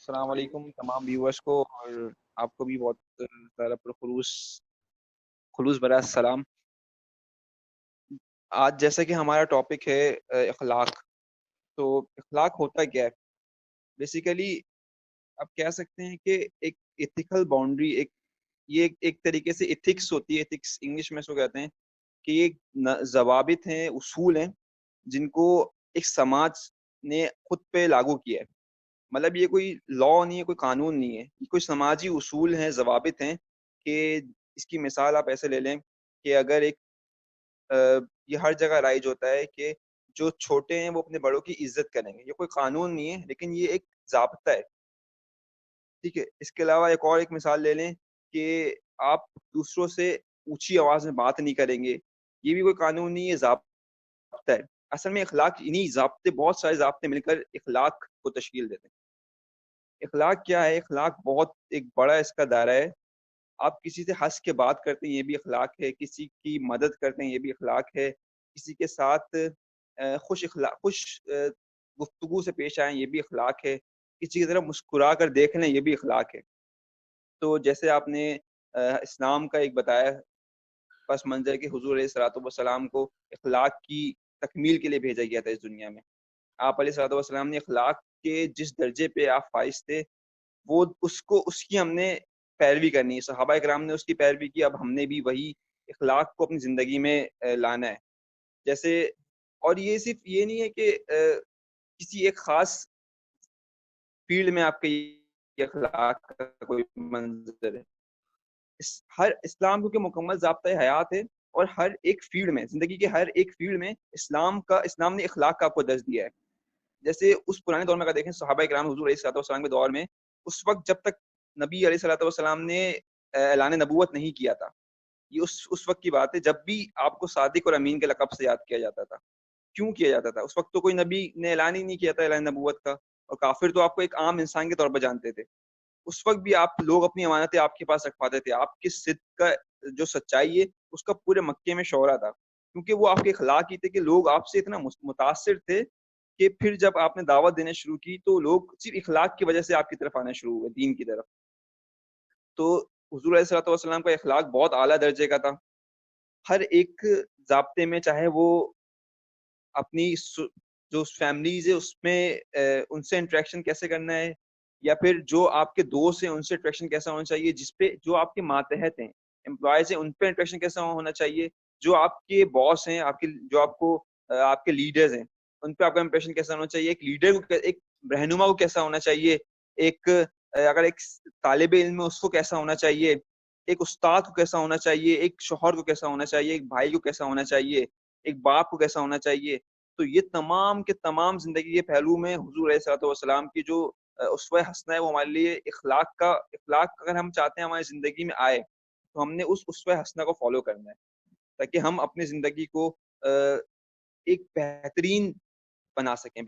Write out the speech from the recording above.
السلام علیکم تمام ویورز کو، اور آپ کو بھی بہت سارا خلوص خلوص برا السلام۔ آج جیسا کہ ہمارا ٹاپک ہے اخلاق، تو اخلاق ہوتا کیا ہے؟ بیسیکلی آپ کہہ سکتے ہیں کہ ایک ایتھیکل باؤنڈری، یہ ایک طریقے سے ایتھکس ہوتی ہے۔ ایتھکس انگلش میں اس کو کہتے ہیں کہ یہ ضوابط ہیں، اصول ہیں جن کو ایک سماج نے خود پہ لاگو کیا ہے۔ مطلب یہ کوئی لا نہیں ہے، کوئی قانون نہیں ہے، یہ کوئی سماجی اصول ہیں، ضوابط ہیں کہ اس کی مثال آپ ایسے لے لیں کہ اگر ایک یہ ہر جگہ رائج ہوتا ہے کہ جو چھوٹے ہیں وہ اپنے بڑوں کی عزت کریں گے۔ یہ کوئی قانون نہیں ہے لیکن یہ ایک ضابطہ ہے، ٹھیک ہے۔ اس کے علاوہ ایک مثال لے لیں کہ آپ دوسروں سے اونچی آواز میں بات نہیں کریں گے۔ یہ بھی کوئی قانون نہیں ہے، ضابطہ ہے۔ اصل میں اخلاق انہی ضابطے، بہت سارے ضابطے مل کر اخلاق کو تشکیل دیتے ہیں۔ اخلاق کیا ہے؟ اخلاق بہت ایک بڑا اس کا دائرہ ہے۔ آپ کسی سے ہنس کے بات کرتے ہیں، یہ بھی اخلاق ہے۔ کسی کی مدد کرتے ہیں، یہ بھی اخلاق ہے۔ کسی کے ساتھ خوش گفتگو سے پیش آئیں، یہ بھی اخلاق ہے۔ کسی کی طرف مسکرا کر دیکھ لیں، یہ بھی اخلاق ہے۔ تو جیسے آپ نے اسلام کا ایک بتایا پس منظر کہ حضور علیہ الصلوۃ والسلام کو اخلاق کی تکمیل کے لیے بھیجا گیا تھا اس دنیا میں۔ آپ علیہ الصلوۃ والسلام نے اخلاق کے جس درجے پہ آپ فائز تھے، وہ اس کی ہم نے پیروی کرنی ہے۔ صحابہ کرام نے اس کی پیروی کی، اب ہم نے بھی وہی اخلاق کو اپنی زندگی میں لانا ہے۔ جیسے، اور یہ صرف یہ نہیں ہے کہ کسی ایک خاص فیلڈ میں آپ کے یہ اخلاق کا کوئی منظر ہے۔ ہر اسلام کیونکہ مکمل ضابطۂ حیات ہے، اور ہر ایک فیلڈ میں، زندگی کے ہر ایک فیلڈ میں اسلام نے اخلاق کا آپ کو درس دیا ہے۔ جیسے اس پرانے دور میں اگر دیکھیں، صحابہ کرام حضور علیہ الصلوۃ والسلام کے دور میں، اس وقت جب تک نبی علیہ الصلوۃ والسلام نے اعلان نبوت نہیں کیا تھا، یہ اس وقت کی بات ہے جب بھی آپ کو صادق اور امین کے لقب سے یاد کیا جاتا تھا۔ کیوں کیا جاتا تھا؟ اس وقت تو کوئی نبی نے اعلان ہی نہیں کیا تھا اعلان نبوت کا، اور کافر تو آپ کو ایک عام انسان کے طور پر جانتے تھے۔ اس وقت بھی آپ لوگ اپنی امانتیں آپ کے پاس رکھواتے تھے۔ آپ کی صدق کا جو سچائی ہے اس کا پورے مکے میں شہرہ تھا، کیونکہ وہ آپ کے اخلاق ہی تھے کہ لوگ آپ سے اتنا متاثر تھے کہ پھر جب آپ نے دعوت دینا شروع کی تو لوگ صرف اخلاق کی وجہ سے آپ کی طرف آنا شروع ہوئے، دین کی طرف۔ تو حضور علیہ الصلوۃ والسلام کا اخلاق بہت اعلیٰ درجے کا تھا۔ ہر ایک ضابطے میں، چاہے وہ اپنی جو فیملیز ہے اس میں ان سے انٹریکشن کیسے کرنا ہے، یا پھر جو آپ کے دوست ہیں ان سے انٹریکشن کیسا ہونا چاہیے، جس پہ جو آپ کے ماتحت ہیں، امپلائیز ہیں، ان پہ انٹریکشن کیسا ہونا چاہیے، جو آپ کے باس ہیں، جو آپ کے لیڈرز ہیں، ان پہ آپ کا امپریشن کیسا ہونا چاہیے، ایک لیڈر کو، ایک رہنما کو کیسا ہونا چاہیے، اگر ایک طالب علم ہے اس کو کیسا ہونا چاہیے، ایک استاد کو کیسا ہونا چاہیے، ایک شوہر کو کیسا ہونا چاہیے، ایک بھائی کو کیسا ہونا چاہیے، ایک باپ کو کیسا ہونا چاہیے۔ تو یہ تمام کے تمام زندگی کے پہلو میں حضور علیہ الصلوۃ والسلام کی جو اسوہ حسنہ ہے، وہ ہمارے لیے اخلاق اگر ہم چاہتے ہیں ہماری زندگی میں آئے تو ہم نے اس اسوہ حسنہ کو فالو کرنا ہے، تاکہ ہم اپنی زندگی کو ایک بہترین بنا سکیں،